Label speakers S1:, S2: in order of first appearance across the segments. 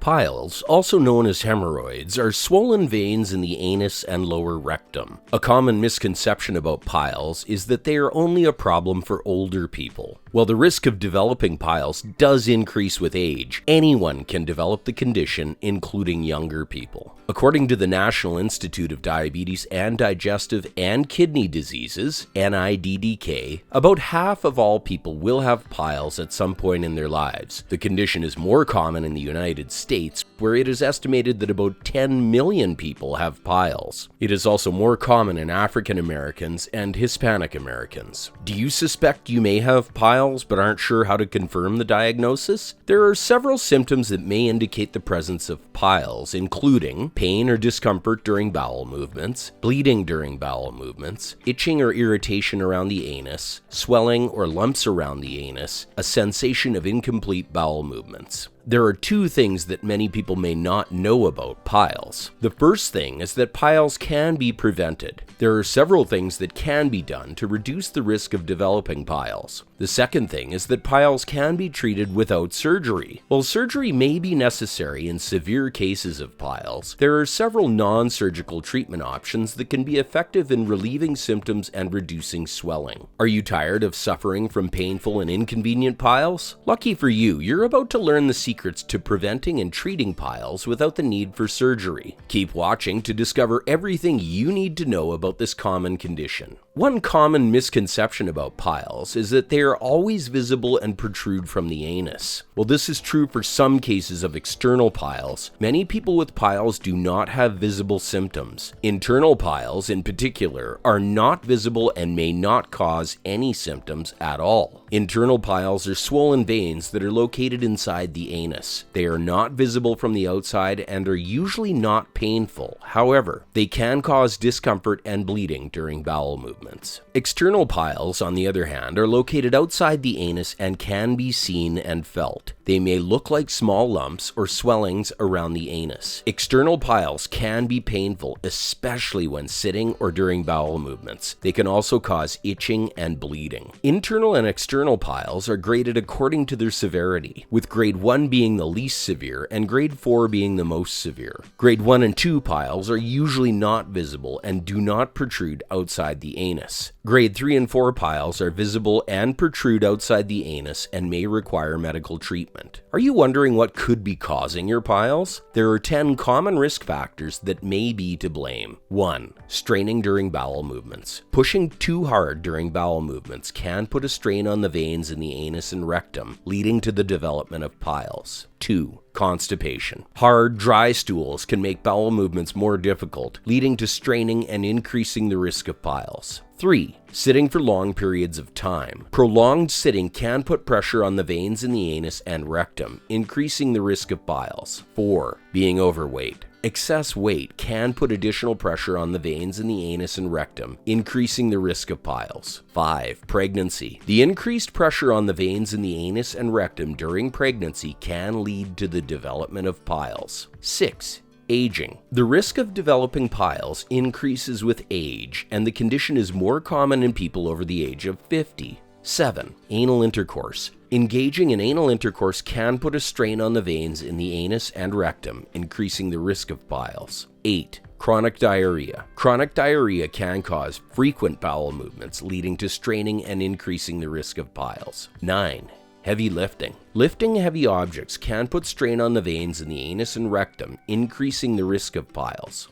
S1: Piles, also known as hemorrhoids, are swollen veins in the anus and lower rectum. A common misconception about piles is that they are only a problem for older people. While the risk of developing piles does increase with age, anyone can develop the condition, including younger people. According to the National Institute of Diabetes and Digestive and Kidney Diseases, NIDDK, about half of all people will have piles at some point in their lives. The condition is more common in the United States, where it is estimated that about 10 million people have piles. It is also more common in African Americans and Hispanic Americans. Do you suspect you may have piles but aren't sure how to confirm the diagnosis? There are several symptoms that may indicate the presence of piles, including pain or discomfort during bowel movements, bleeding during bowel movements, itching or irritation around the anus, swelling or lumps around the anus, a sensation of incomplete bowel movements. There are two things that many people may not know about piles. The first thing is that piles can be prevented. There are several things that can be done to reduce the risk of developing piles. The second thing is that piles can be treated without surgery. While surgery may be necessary in severe cases of piles, there are several non-surgical treatment options that can be effective in relieving symptoms and reducing swelling. Are you tired of suffering from painful and inconvenient piles? Lucky for you, you're about to learn the secrets to preventing and treating piles without the need for surgery. Keep watching to discover everything you need to know about this common condition. One common misconception about piles is that they are always visible and protrude from the anus. While this is true for some cases of external piles, many people with piles do not have visible symptoms. Internal piles, in particular, are not visible and may not cause any symptoms at all. Internal piles are swollen veins that are located inside the anus. They are not visible from the outside and are usually not painful. However, they can cause discomfort and bleeding during bowel movements. External piles, on the other hand, are located outside the anus and can be seen and felt. They may look like small lumps or swellings around the anus. External piles can be painful, especially when sitting or during bowel movements. They can also cause itching and bleeding. Internal and external piles are graded according to their severity, with grade 1 being the least severe and grade 4 being the most severe. Grade 1 and 2 piles are usually not visible and do not protrude outside the anus. Grade 3 and 4 piles are visible and protrude outside the anus and may require medical treatment. Are you wondering what could be causing your piles? There are 10 common risk factors that may be to blame. 1. Straining during bowel movements. Pushing too hard during bowel movements can put a strain on the veins in the anus and rectum, leading to the development of piles. 2. Constipation. Hard, dry stools can make bowel movements more difficult, leading to straining and increasing the risk of piles. 3. Sitting for long periods of time. Prolonged sitting can put pressure on the veins in the anus and rectum, increasing the risk of piles. 4. Being overweight. Excess weight can put additional pressure on the veins in the anus and rectum, increasing the risk of piles. 5. Pregnancy. The increased pressure on the veins in the anus and rectum during pregnancy can lead to the development of piles. 6. Aging. The risk of developing piles increases with age, and the condition is more common in people over the age of 50. 7. Anal intercourse. Engaging in anal intercourse can put a strain on the veins in the anus and rectum, increasing the risk of piles. 8. Chronic diarrhea. Chronic diarrhea can cause frequent bowel movements, leading to straining and increasing the risk of piles. 9. Heavy lifting. Lifting heavy objects can put strain on the veins in the anus and rectum, increasing the risk of piles.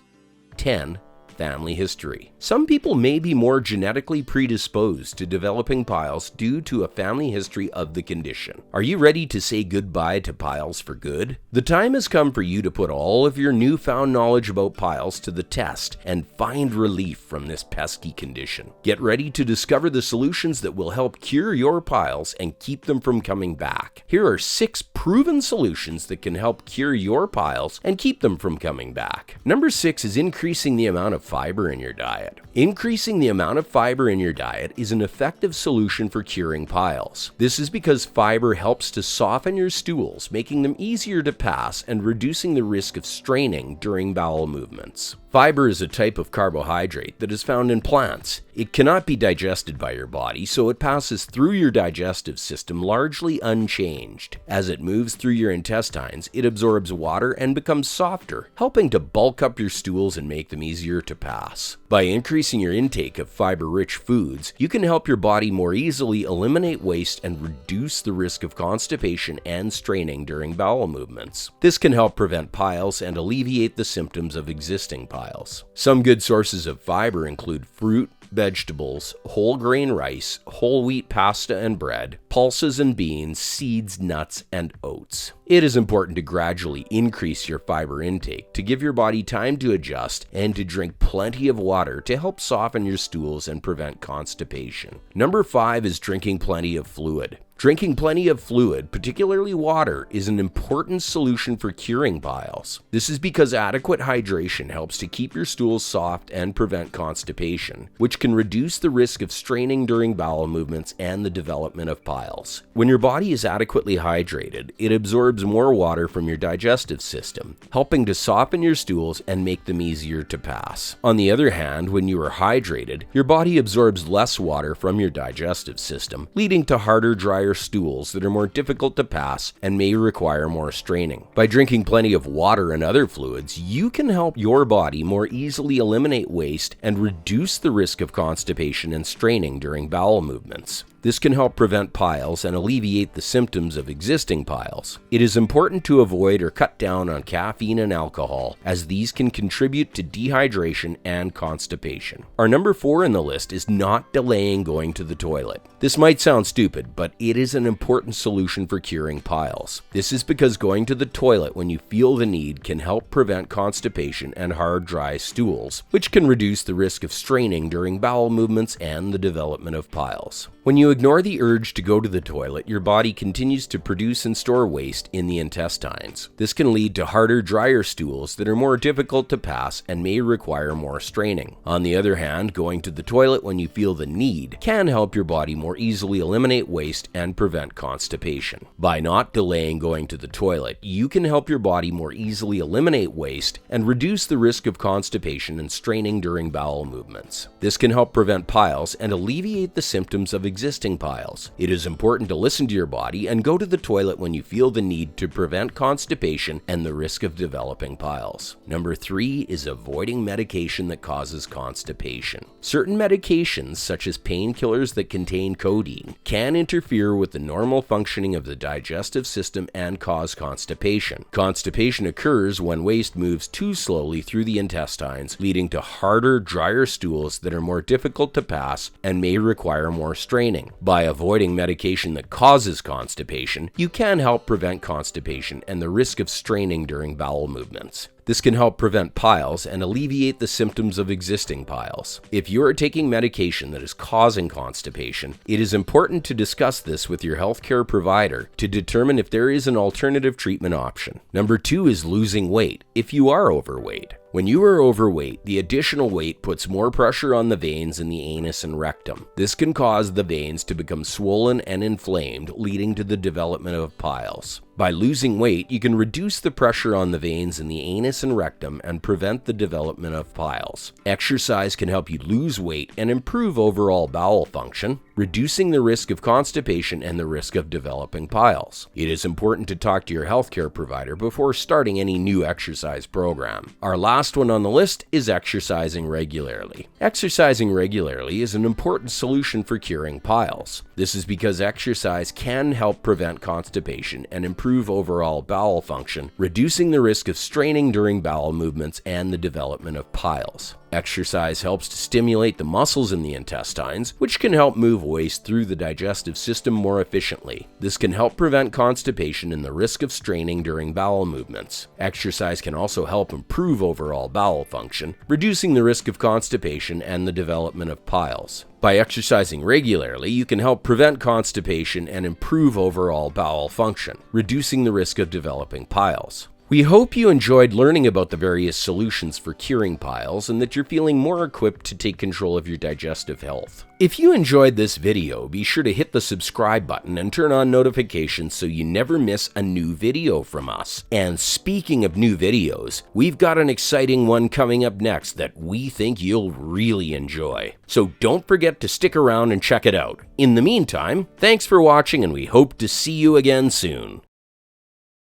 S1: 10. Family history. Some people may be more genetically predisposed to developing piles due to a family history of the condition. Are you ready to say goodbye to piles for good? The time has come for you to put all of your newfound knowledge about piles to the test and find relief from this pesky condition. Get ready to discover the solutions that will help cure your piles and keep them from coming back. Here are 6 proven solutions that can help cure your piles and keep them from coming back. Number 6 is increasing the amount of fiber in your diet. Increasing the amount of fiber in your diet is an effective solution for curing piles. This is because fiber helps to soften your stools, making them easier to pass and reducing the risk of straining during bowel movements. Fiber is a type of carbohydrate that is found in plants. It cannot be digested by your body, so it passes through your digestive system largely unchanged. As it moves through your intestines, it absorbs water and becomes softer, helping to bulk up your stools and make them easier to pass. By increasing your intake of fiber-rich foods, you can help your body more easily eliminate waste and reduce the risk of constipation and straining during bowel movements. This can help prevent piles and alleviate the symptoms of existing piles. Some good sources of fiber include fruit, vegetables, whole grain rice, whole wheat pasta and bread, pulses and beans, seeds, nuts, and oats. It is important to gradually increase your fiber intake to give your body time to adjust and to drink plenty of water to help soften your stools and prevent constipation. Number 5 is drinking plenty of fluid. Drinking plenty of fluid, particularly water, is an important solution for curing piles. This is because adequate hydration helps to keep your stools soft and prevent constipation, which can reduce the risk of straining during bowel movements and the development of piles. When your body is adequately hydrated, it absorbs more water from your digestive system, helping to soften your stools and make them easier to pass. On the other hand, when you are hydrated, your body absorbs less water from your digestive system, leading to harder, drier stools that are more difficult to pass and may require more straining. By drinking plenty of water and other fluids, you can help your body more easily eliminate waste and reduce the risk of constipation and straining during bowel movements. This can help prevent piles and alleviate the symptoms of existing piles. It is important to avoid or cut down on caffeine and alcohol, as these can contribute to dehydration and constipation. Our number 4 in the list is not delaying going to the toilet. This might sound stupid, but it is an important solution for curing piles. This is because going to the toilet when you feel the need can help prevent constipation and hard, dry stools, which can reduce the risk of straining during bowel movements and the development of piles. When you ignore the urge to go to the toilet, your body continues to produce and store waste in the intestines. This can lead to harder, drier stools that are more difficult to pass and may require more straining. On the other hand, going to the toilet when you feel the need can help your body more easily eliminate waste and prevent constipation. By not delaying going to the toilet, you can help your body more easily eliminate waste and reduce the risk of constipation and straining during bowel movements. This can help prevent piles and alleviate the symptoms of existing piles. It is important to listen to your body and go to the toilet when you feel the need to prevent constipation and the risk of developing piles. Number 3 is avoiding medication that causes constipation. Certain medications, such as painkillers that contain codeine, can interfere with the normal functioning of the digestive system and cause constipation. Constipation occurs when waste moves too slowly through the intestines, leading to harder, drier stools that are more difficult to pass and may require more straining. By avoiding medication that causes constipation, you can help prevent constipation and the risk of straining during bowel movements. This can help prevent piles and alleviate the symptoms of existing piles. If you are taking medication that is causing constipation, it is important to discuss this with your healthcare provider to determine if there is an alternative treatment option. Number 2 is losing weight if you are overweight. When you are overweight, the additional weight puts more pressure on the veins in the anus and rectum. This can cause the veins to become swollen and inflamed, leading to the development of piles. By losing weight, you can reduce the pressure on the veins in the anus and rectum and prevent the development of piles. Exercise can help you lose weight and improve overall bowel function, reducing the risk of constipation and the risk of developing piles. It is important to talk to your healthcare provider before starting any new exercise program. Our last one on the list is exercising regularly. Exercising regularly is an important solution for curing piles. This is because exercise can help prevent constipation and improve overall bowel function, reducing the risk of straining during bowel movements and the development of piles. Exercise helps to stimulate the muscles in the intestines, which can help move waste through the digestive system more efficiently. This can help prevent constipation and the risk of straining during bowel movements. Exercise can also help improve overall bowel function, reducing the risk of constipation and the development of piles. By exercising regularly, you can help prevent constipation and improve overall bowel function, reducing the risk of developing piles. We hope you enjoyed learning about the various solutions for curing piles and that you're feeling more equipped to take control of your digestive health. If you enjoyed this video, be sure to hit the subscribe button and turn on notifications so you never miss a new video from us. And speaking of new videos, we've got an exciting one coming up next that we think you'll really enjoy. So don't forget to stick around and check it out. In the meantime, thanks for watching and we hope to see you again soon.